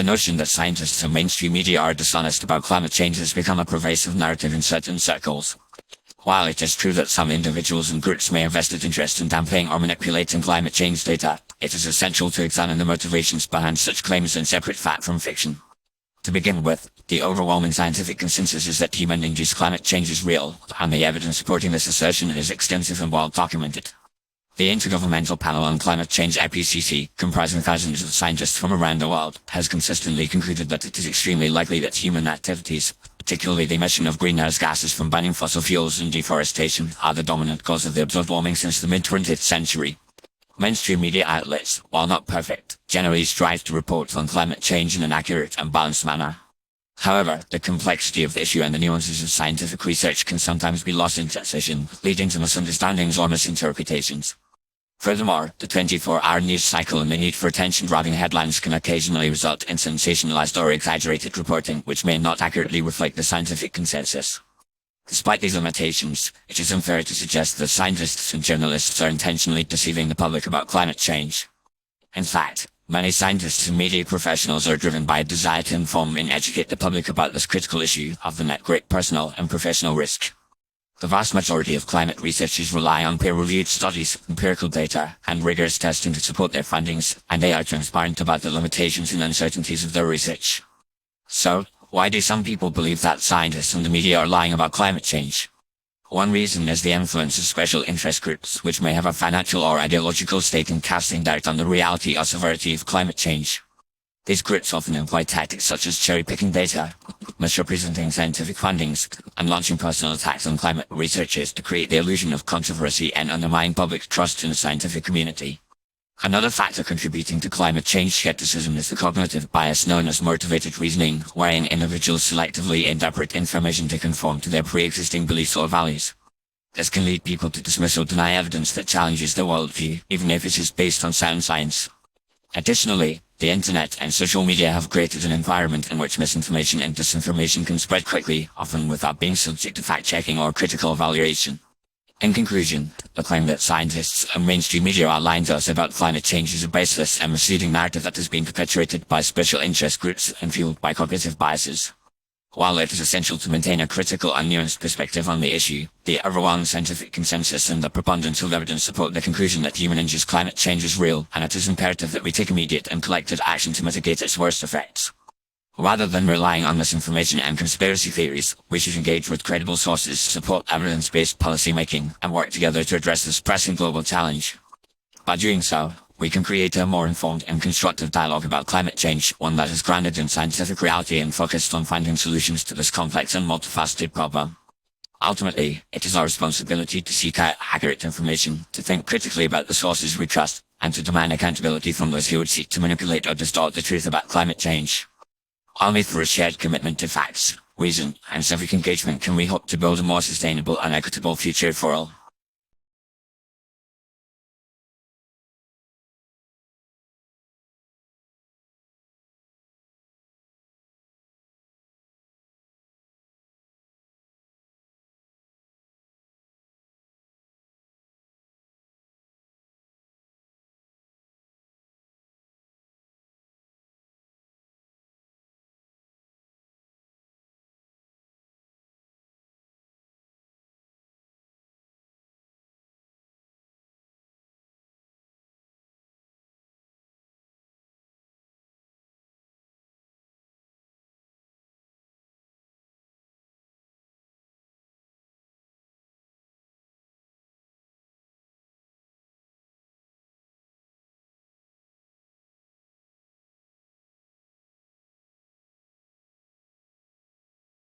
The notion that scientists and mainstream media are dishonest about climate change has become a pervasive narrative in certain circles. While it is true that some individuals and groups may have vested interest in downplaying or manipulating climate change data, it is essential to examine the motivations behind such claims and separate fact from fiction. To begin with, the overwhelming scientific consensus is that human-induced climate change is real, and the evidence supporting this assertion is extensive and well documented. The Intergovernmental Panel on Climate Change IPCC, comprising thousands of scientists from around the world, has consistently concluded that it is extremely likely that human activities, particularly the emission of greenhouse gases from burning fossil fuels and deforestation, are the dominant cause of the observed warming since the mid-20th century. Mainstream media outlets, while not perfect, generally strive to report on climate change in an accurate and balanced manner. However, the complexity of the issue and the nuances of scientific research can sometimes be lost in translation, leading to misunderstandings or misinterpretations. Furthermore, the 24-hour news cycle and the need for attention-grabbing headlines can occasionally result in sensationalized or exaggerated reporting which may not accurately reflect the scientific consensus. Despite these limitations, it is unfair to suggest that scientists and journalists are intentionally deceiving the public about climate change. In fact, many scientists and media professionals are driven by a desire to inform and educate the public about this critical issue, often at great personal and professional risk. The vast majority of climate researchers rely on peer-reviewed studies, empirical data, and rigorous testing to support their findings, and they are transparent about the limitations and uncertainties of their research. So, why do some people believe that scientists and the media are lying about climate change? One reason is the influence of special interest groups, which may have a financial or ideological stake in casting doubt on the reality or severity of climate change. These groups often employ tactics such as cherry-picking data, misrepresenting scientific findings, and launching personal attacks on climate researchers to create the illusion of controversy and undermine public trust in the scientific community. Another factor contributing to climate change skepticism is the cognitive bias known as motivated reasoning, wherein individuals selectively interpret information to conform to their pre-existing beliefs or values. This can lead people to dismiss or deny evidence that challenges their worldview, even if it is based on sound science. Additionally, the internet and social media have created an environment in which misinformation and disinformation can spread quickly, often without being subject to fact-checking or critical evaluation. In conclusion, the claim that scientists and mainstream media are lying to us about climate change is a baseless and misleading narrative that has been perpetuated by special interest groups and fueled by cognitive biases. While it is essential to maintain a critical and nuanced perspective on the issue, the overwhelming scientific consensus and the preponderance of evidence support the conclusion that human-induced climate change is real, and it is imperative that we take immediate and collected action to mitigate its worst effects. Rather than relying on misinformation and conspiracy theories, we should engage with credible sources, support evidence-based policymaking, and work together to address this pressing global challenge. By doing so, we can create a more informed and constructive dialogue about climate change, one that is grounded in scientific reality and focused on finding solutions to this complex and multifaceted problem. Ultimately, it is our responsibility to seek out accurate information, to think critically about the sources we trust, and to demand accountability from those who would seek to manipulate or distort the truth about climate change. Only through a shared commitment to facts, reason, and civic engagement can we hope to build a more sustainable and equitable future for all.